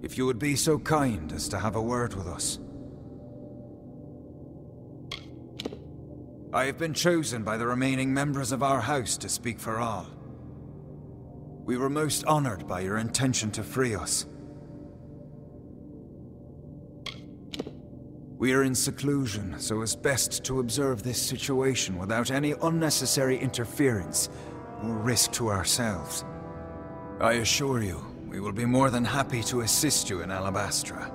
If you would be so kind as to have a word with us. I have been chosen by the remaining members of our house to speak for all. We were most honored by your intention to free us. We are in seclusion, so it's best to observe this situation without any unnecessary interference or risk to ourselves. I assure you, we will be more than happy to assist you in Alabastra.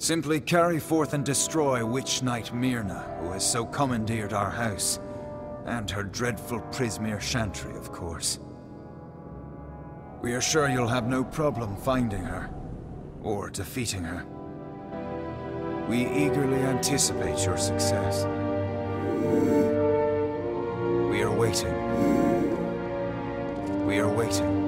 Simply carry forth and destroy Witch Knight Myrna, who has so commandeered our house, and her dreadful Prismere Chantry, of course. We are sure you'll have no problem finding her, or defeating her. We eagerly anticipate your success. We are waiting. We are waiting.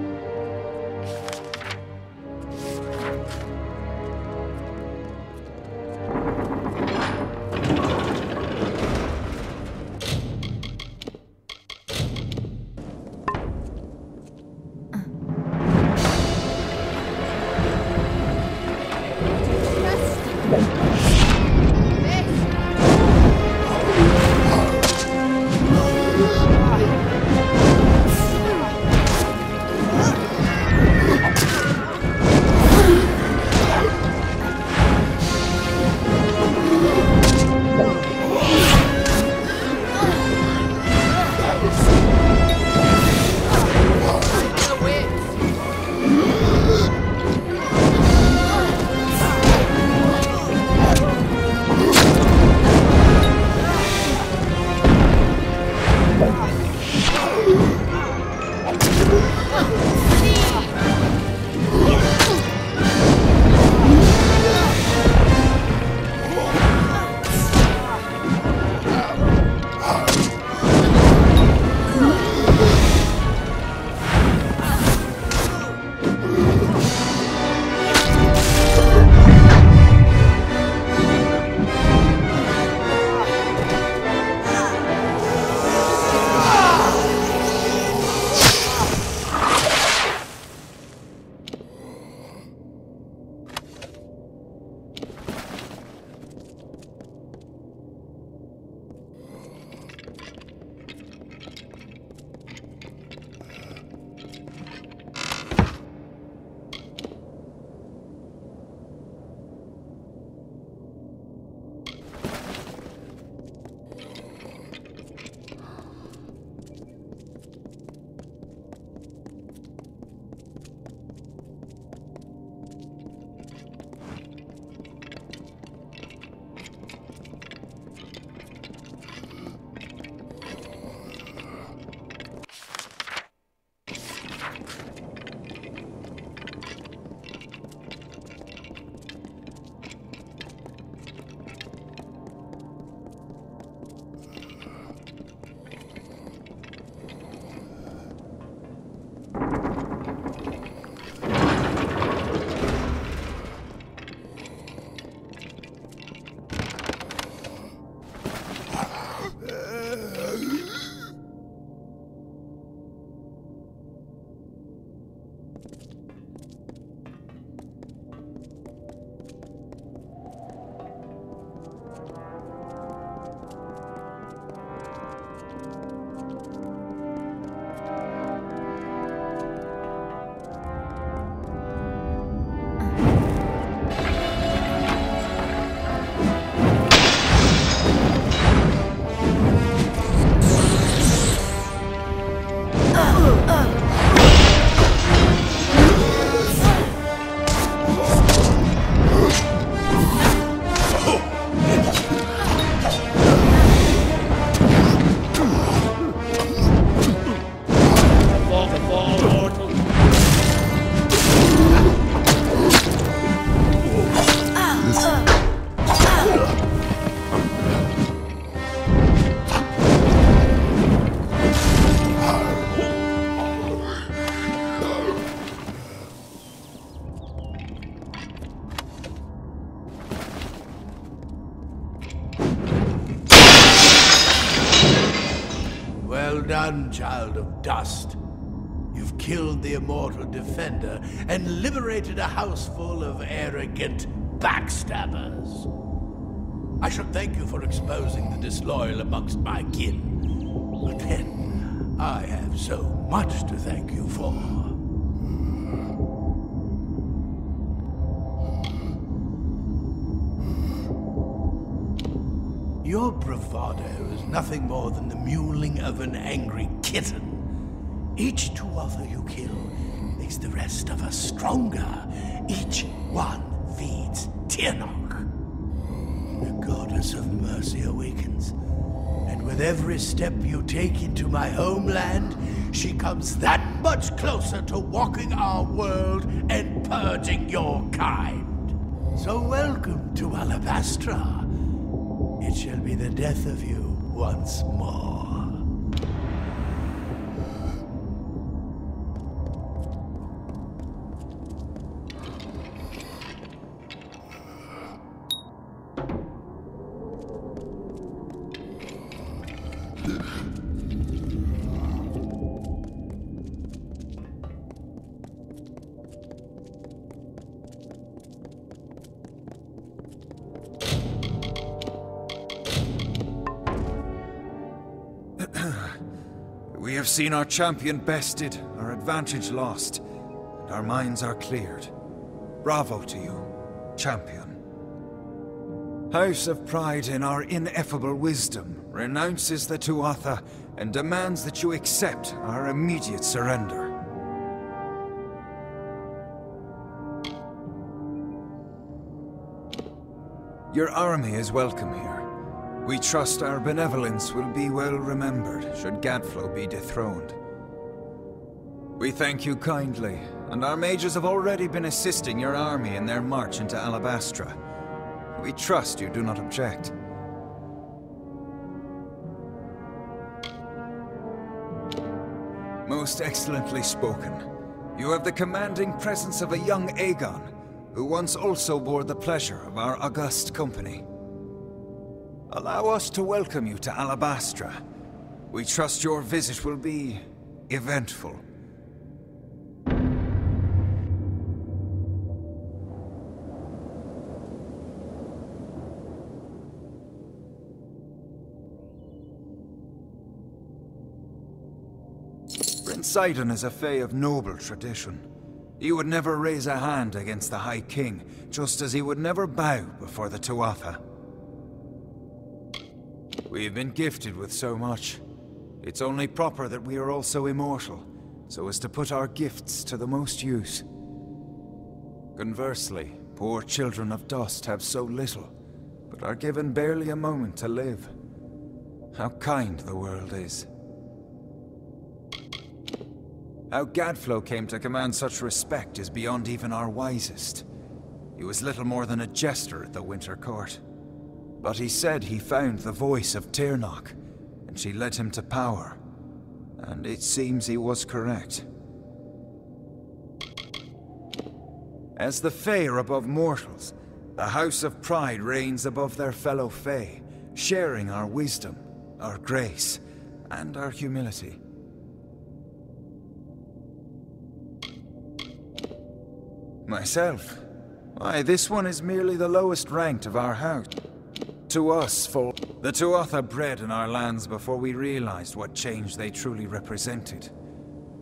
done, child of dust. You've killed the immortal defender and liberated a house full of arrogant backstabbers. I should thank you for exposing the disloyal amongst my kin. But then, I have so much to thank you for. Your bravado is nothing more than the mewling of an angry kitten. Each Tuatha you kill makes the rest of us stronger. Each one feeds Tirnoch. The goddess of mercy awakens, and with every step you take into my homeland, she comes that much closer to walking our world and purging your kind. So welcome to Alabastra. It shall be the death of you once more. We have seen our champion bested, our advantage lost, and our minds are cleared. Bravo to you, champion. House of Pride, in our ineffable wisdom, renounces the Tuatha and demands that you accept our immediate surrender. Your army is welcome here. We trust our benevolence will be well remembered should Gadflow be dethroned. We thank you kindly, and our mages have already been assisting your army in their march into Alabastra. We trust you do not object. Most excellently spoken. You have the commanding presence of a young Aegon, who once also bore the pleasure of our august company. Allow us to welcome you to Alabastra. We trust your visit will be eventful. Prince Sidon is a Fae of noble tradition. He would never raise a hand against the High King, just as he would never bow before the Tuatha. We've been gifted with so much. It's only proper that we are also immortal, so as to put our gifts to the most use. Conversely, poor children of dust have so little, but are given barely a moment to live. How kind the world is. How Gadflow came to command such respect is beyond even our wisest. He was little more than a jester at the Winter Court. But he said he found the voice of Tirnoch, and she led him to power. And it seems he was correct. As the Fae are above mortals, the House of Pride reigns above their fellow Fae, sharing our wisdom, our grace, and our humility. Myself? Why, this one is merely the lowest ranked of our house. To us, the Tuatha bred in our lands before we realized what change they truly represented.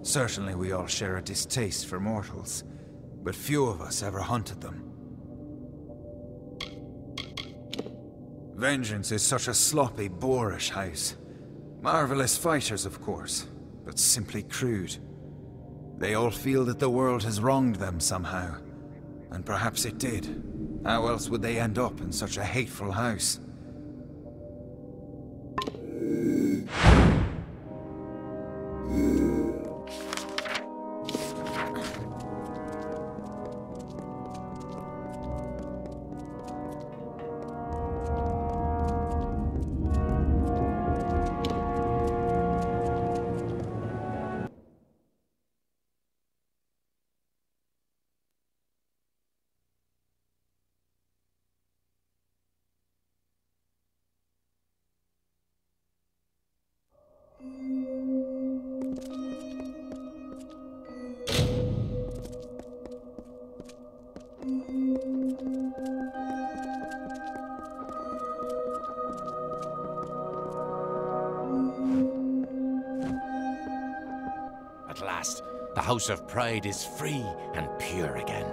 Certainly we all share a distaste for mortals, but few of us ever hunted them. Vengeance is such a sloppy, boorish house. Marvelous fighters, of course, but simply crude. They all feel that the world has wronged them somehow. And perhaps it did. How else would they end up in such a hateful house? The House of Pride is free and pure again.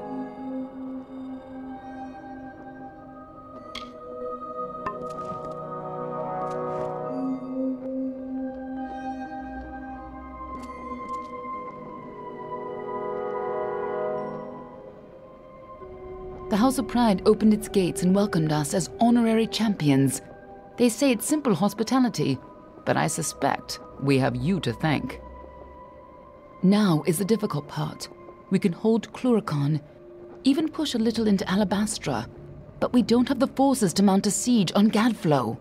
The House of Pride opened its gates and welcomed us as honorary champions. They say it's simple hospitality, but I suspect we have you to thank. Now is the difficult part. We can hold Cluricon, even push a little into Alabastra, but we don't have the forces to mount a siege on Gadflow.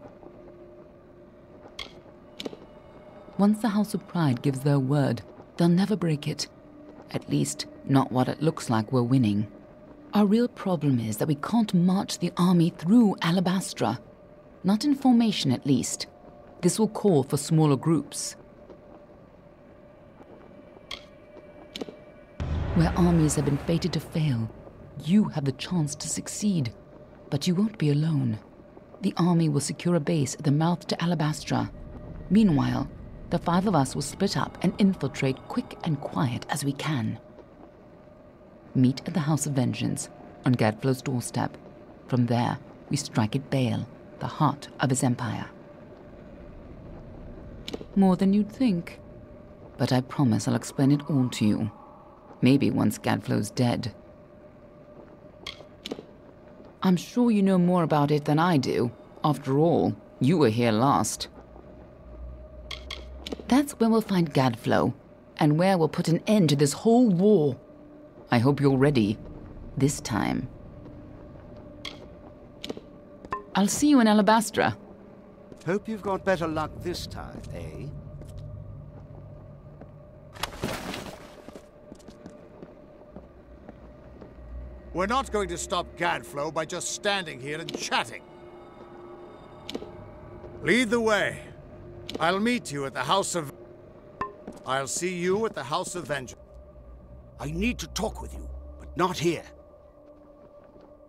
Once the House of Pride gives their word, they'll never break it. At least, not while it looks like we're winning. Our real problem is that we can't march the army through Alabastra. Not in formation, at least. This will call for smaller groups. Where armies have been fated to fail, you have the chance to succeed. But you won't be alone. The army will secure a base at the mouth to Alabastra. Meanwhile, the 5 of us will split up and infiltrate quick and quiet as we can. Meet at the House of Vengeance, on Gadflow's doorstep. From there, we strike at Baal, the heart of his empire. More than you'd think. But I promise I'll explain it all to you. Maybe once Gadflow's dead. I'm sure you know more about it than I do. After all, you were here last. That's where we'll find Gadflow, and where we'll put an end to this whole war. I hope you're ready. This time. I'll see you in Alabastra. Hope you've got better luck this time, eh? We're not going to stop Gadflow by just standing here and chatting. Lead the way. I'll meet you at the House of... I'll see you at the House of Vengeance. I need to talk with you, but not here.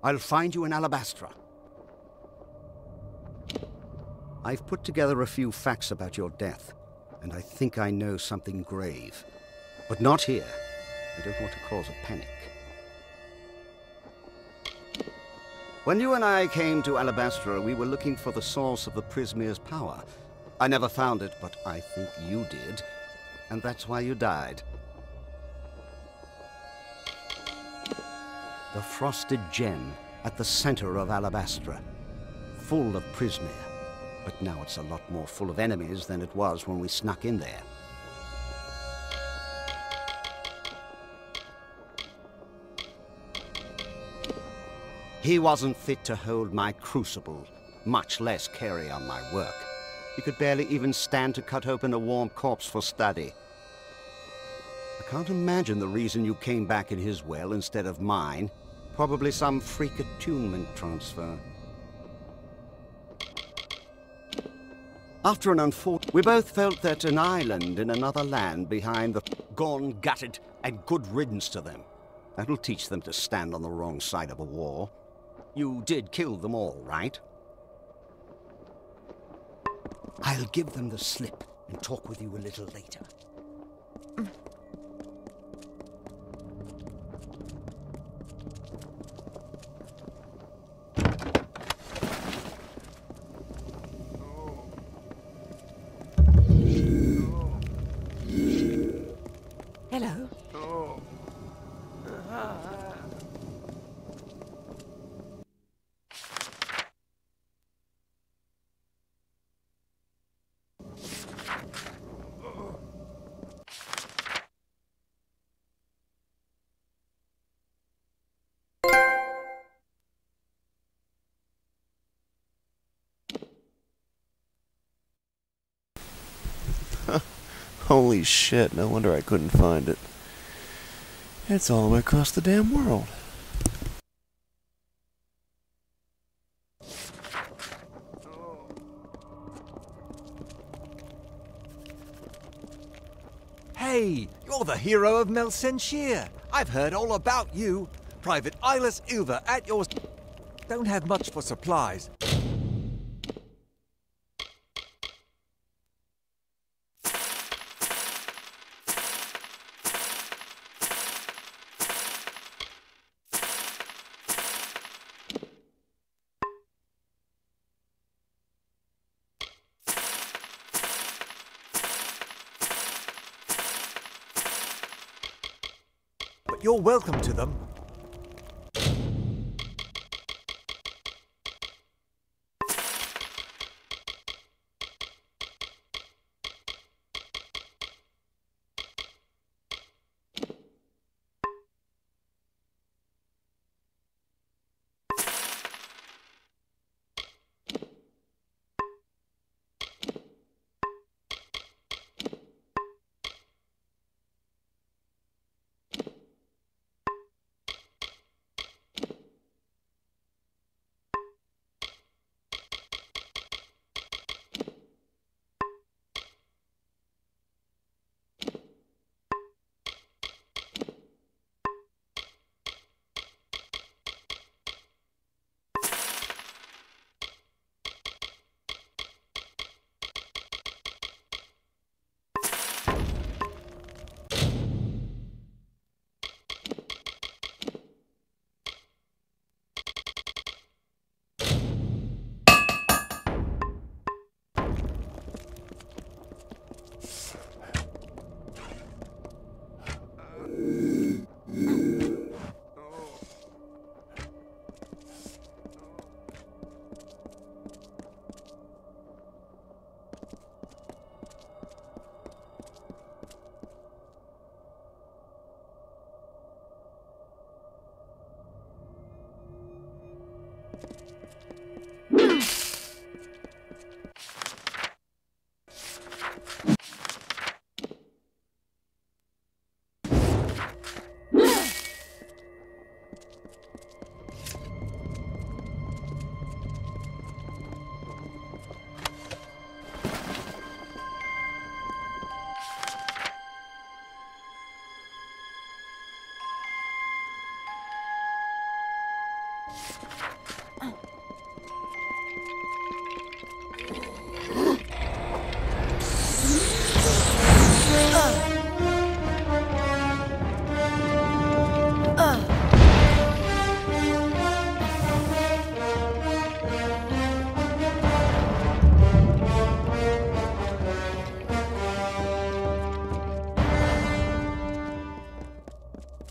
I'll find you in Alabastra. I've put together a few facts about your death, and I think I know something grave. But not here. I don't want to cause a panic. When you and I came to Alabastra, we were looking for the source of the Prismere's power. I never found it, but I think you did, and that's why you died. The frosted gem at the center of Alabastra, full of Prismere. But now it's a lot more full of enemies than it was when we snuck in there. He wasn't fit to hold my crucible, much less carry on my work. He could barely even stand to cut open a warm corpse for study. I can't imagine the reason you came back in his well instead of mine. Probably some freak attunement transfer. After an unfortunate... We both felt that an island in another land behind the... Gone, gutted, and good riddance to them. That'll teach them to stand on the wrong side of a war. You did kill them all, right? I'll give them the slip and talk with you a little later. Hello. Holy shit, no wonder I couldn't find it. It's all the way across the damn world. Hey, you're the hero of Melsenshir. I've heard all about you. Private Eyeless Ilva at your... Don't have much for supplies. You're welcome to them.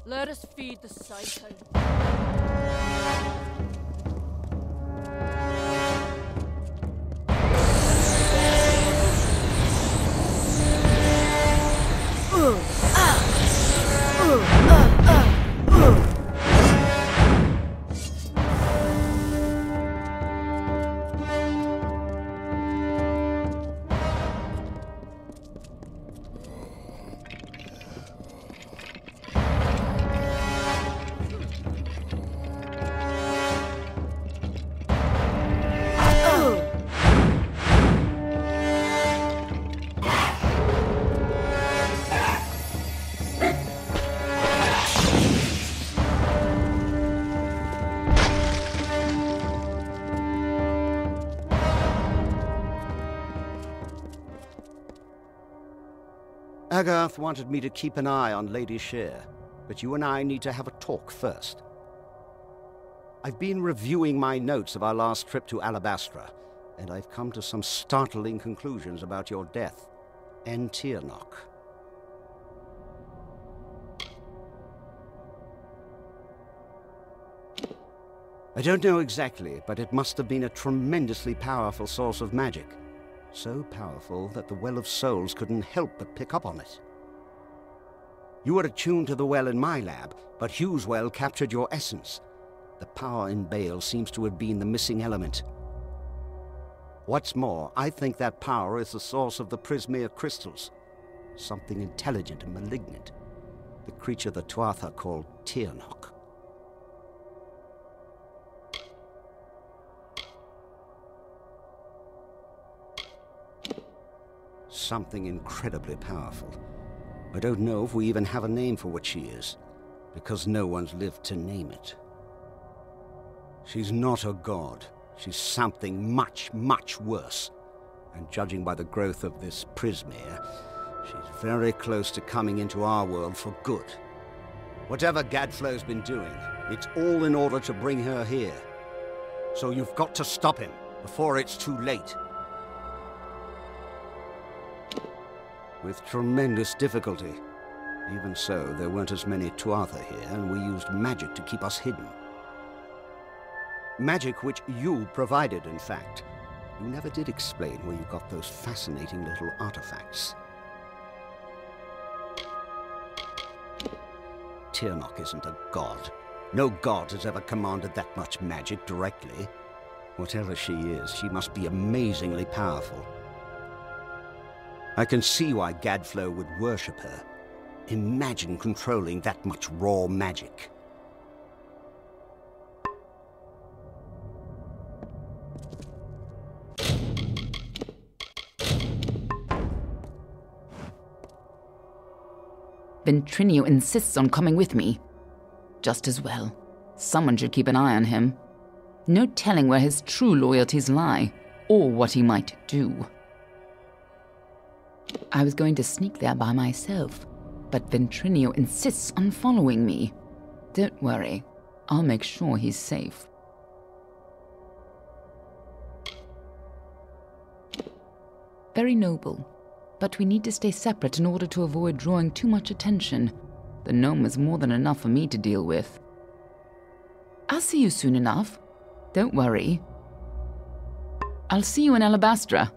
Let us feed the psycho. Agarth wanted me to keep an eye on Lady Sher, but you and I need to have a talk first. I've been reviewing my notes of our last trip to Alabastra, and I've come to some startling conclusions about your death and Tirnoch. I don't know exactly, but it must have been a tremendously powerful source of magic. So powerful that the Well of Souls couldn't help but pick up on it. You were attuned to the well in my lab, but Hugh's well captured your essence. The power in Bale seems to have been the missing element. What's more, I think that power is the source of the Prismere crystals. Something intelligent and malignant. The creature the Tuatha called Tirnoch. Something incredibly powerful. I don't know if we even have a name for what she is, because no one's lived to name it. She's not a god. She's something much, much worse. And judging by the growth of this Prismere, she's very close to coming into our world for good. Whatever Gadflow's been doing, it's all in order to bring her here. So you've got to stop him before it's too late. With tremendous difficulty, Even so, there weren't as many Tuatha here, and we used magic to keep us hidden. Magic which you provided, in fact. You never did explain where you got those fascinating little artifacts. Tirnoch isn't a god. No god has ever commanded that much magic directly. Whatever she is, she must be amazingly powerful. I can see why Gadflow would worship her. Imagine controlling that much raw magic. Ventrinio insists on coming with me. Just as well. Someone should keep an eye on him. No telling where his true loyalties lie, or what he might do. I was going to sneak there by myself, but Ventrinio insists on following me. Don't worry, I'll make sure he's safe. Very noble, but we need to stay separate in order to avoid drawing too much attention. The gnome is more than enough for me to deal with. I'll see you soon enough. Don't worry. I'll see you in Alabastra.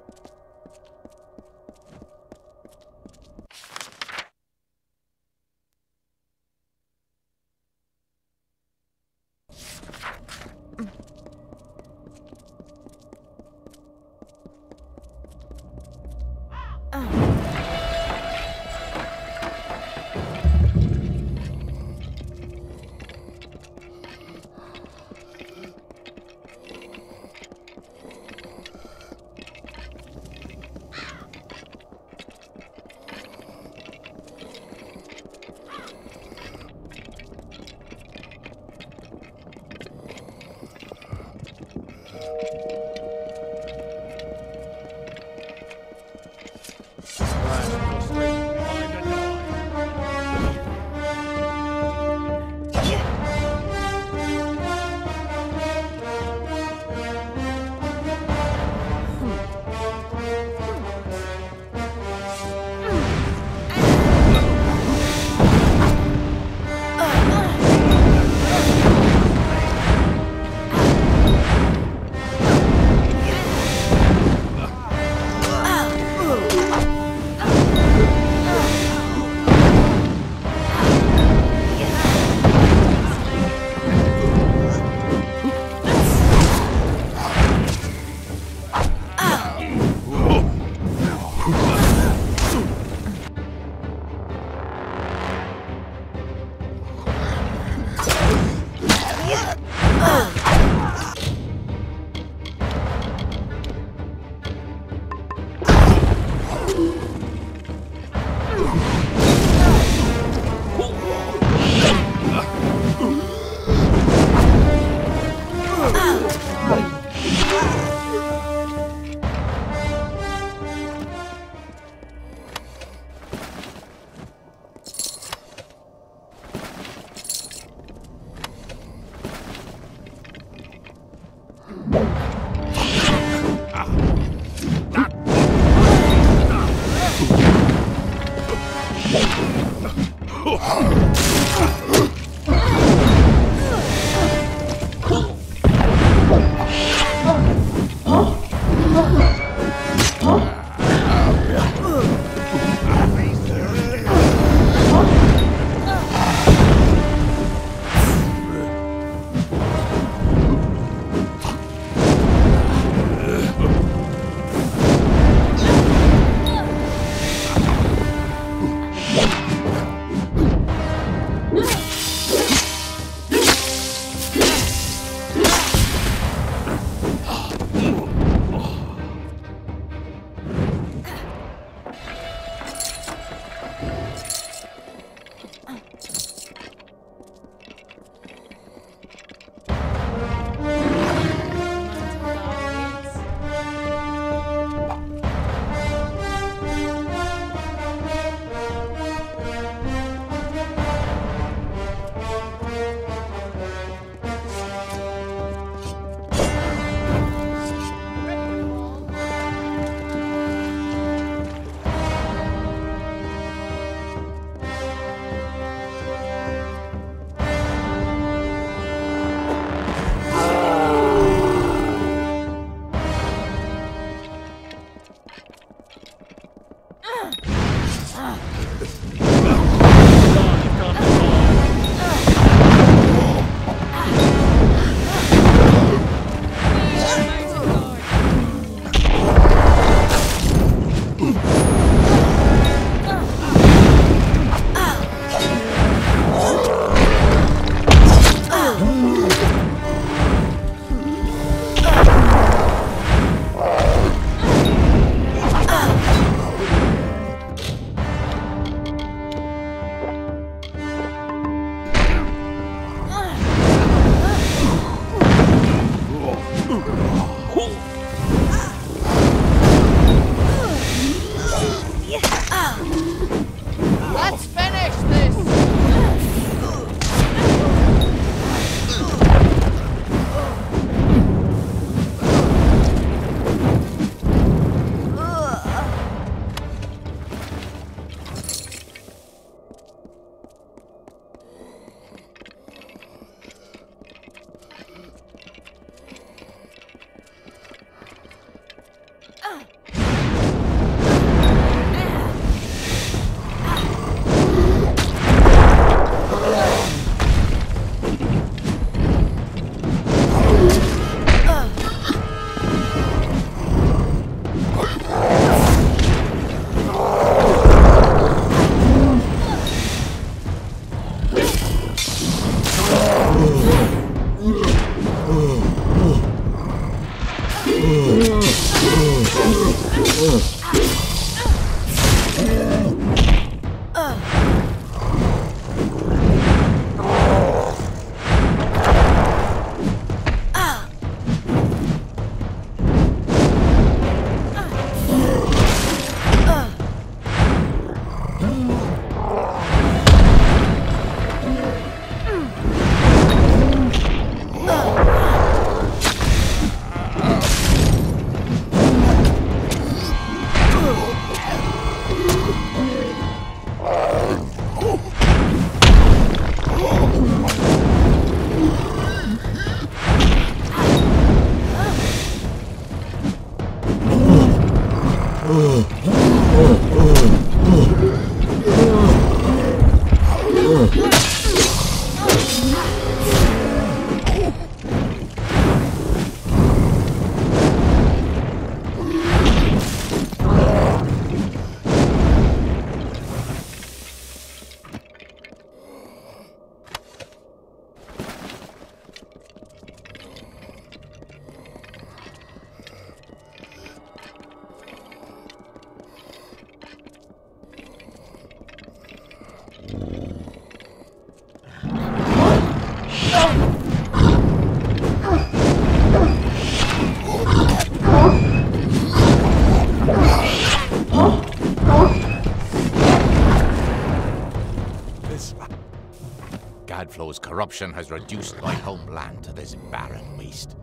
Gadflow's corruption has reduced my homeland to this barren waste.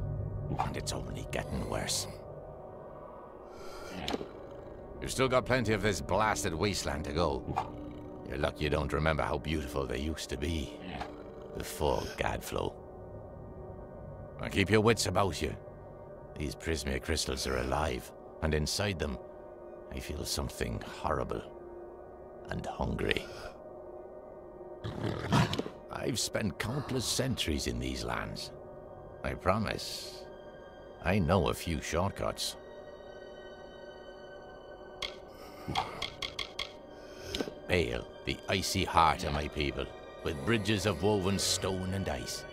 And it's only getting worse. You've still got plenty of this blasted wasteland to go. You're lucky you don't remember how beautiful they used to be. Before Gadflow. Now keep your wits about you. These Prismere crystals are alive, and inside them, I feel something horrible and hungry. I've spent countless centuries in these lands. I promise, I know a few shortcuts. Bale, the icy heart of my people, with bridges of woven stone and ice.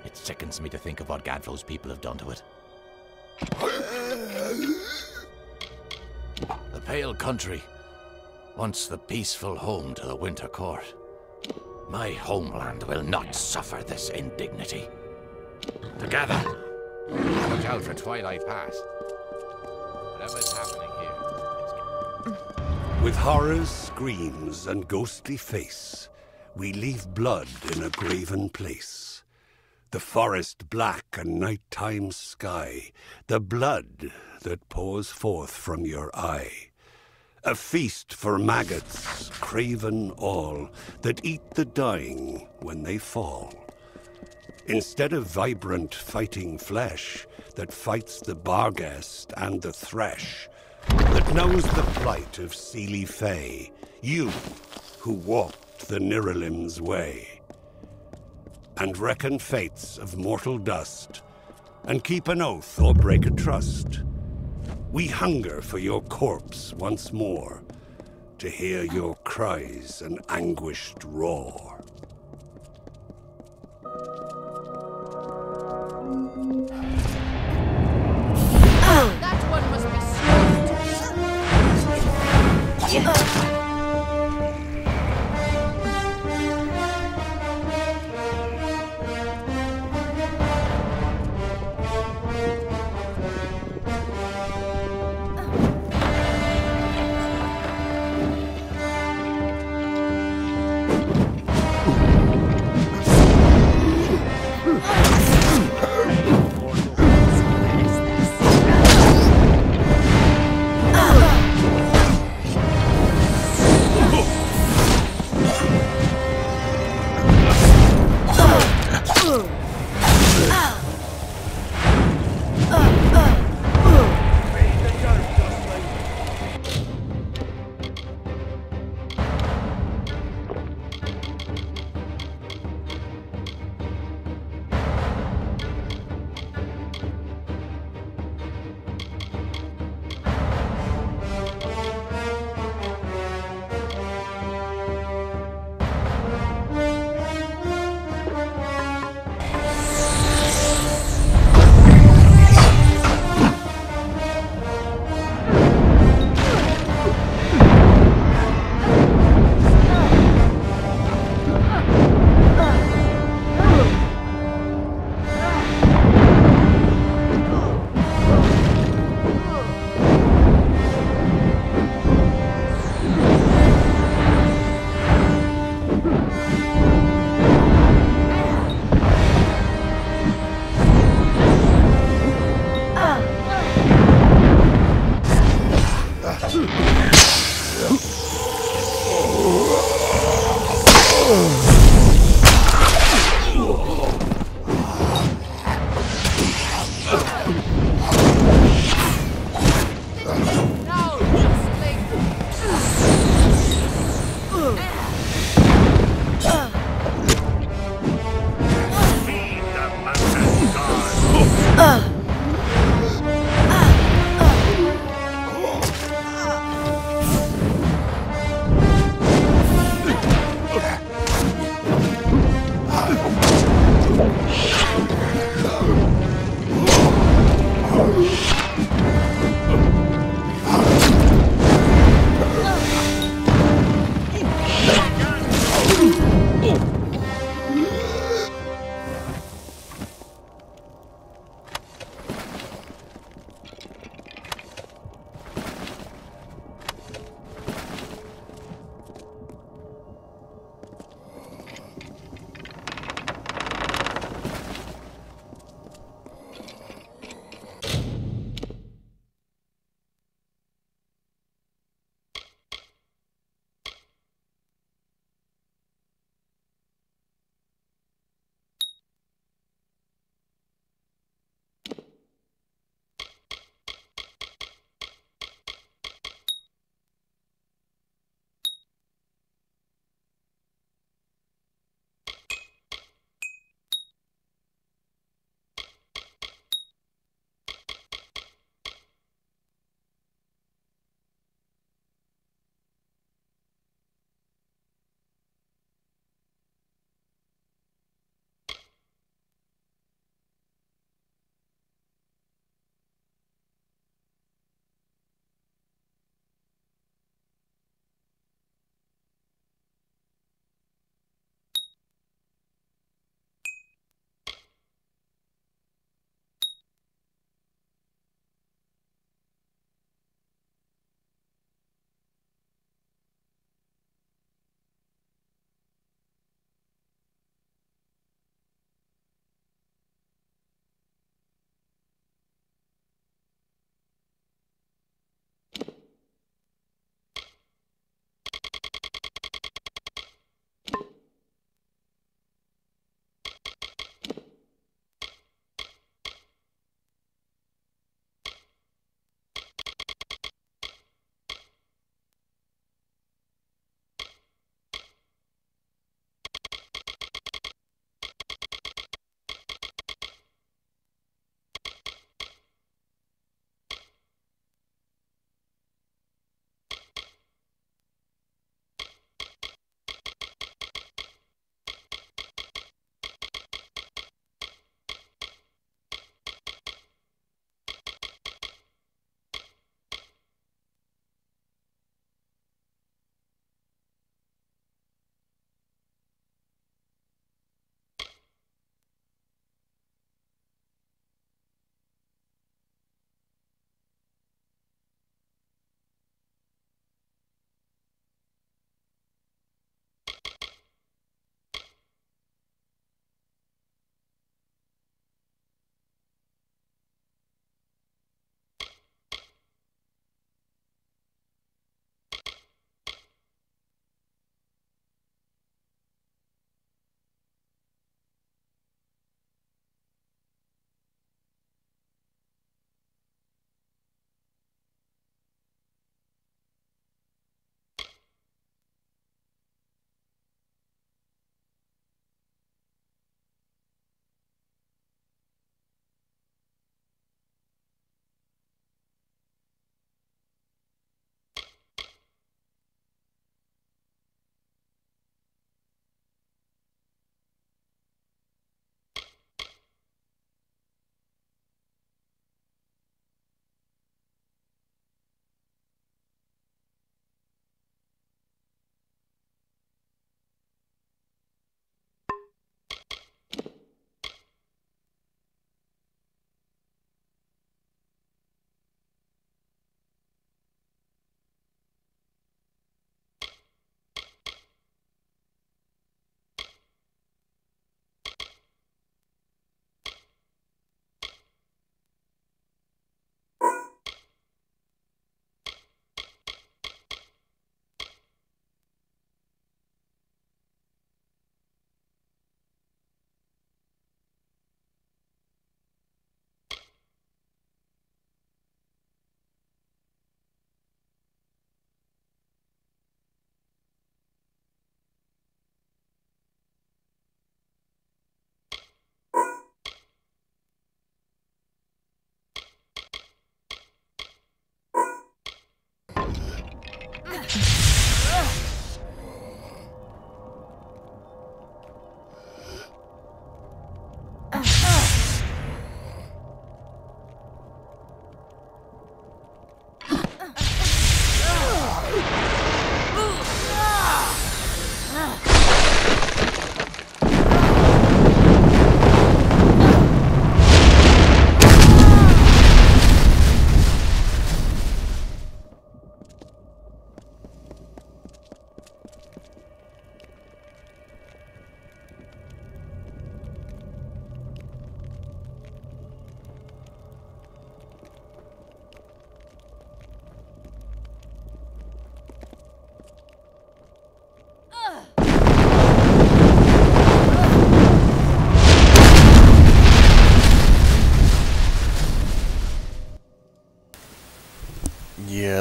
It sickens me to think of what Gadflow's people have done to it. The Pale Country, once the peaceful home to the Winter Court. My homeland will not suffer this indignity. Together, watch out for Twilight Pass. Whatever's happening here, With horrors, screams, and ghostly face, we leave blood in a graven place. The forest black and nighttime sky, the blood that pours forth from your eye. A feast for maggots, craven all, that eat the dying when they fall. Instead of vibrant fighting flesh that fights the barghest and the thresh, that knows the plight of Seelie Fae, you who walked the Niralim's way, and reckon fates of mortal dust, and keep an oath or break a trust. We hunger for your corpse once more, to hear your cries and anguished roar. That one must be strong.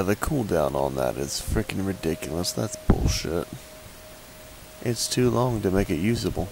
the cooldown on that is freaking ridiculous. That's bullshit. It's too long to make it usable.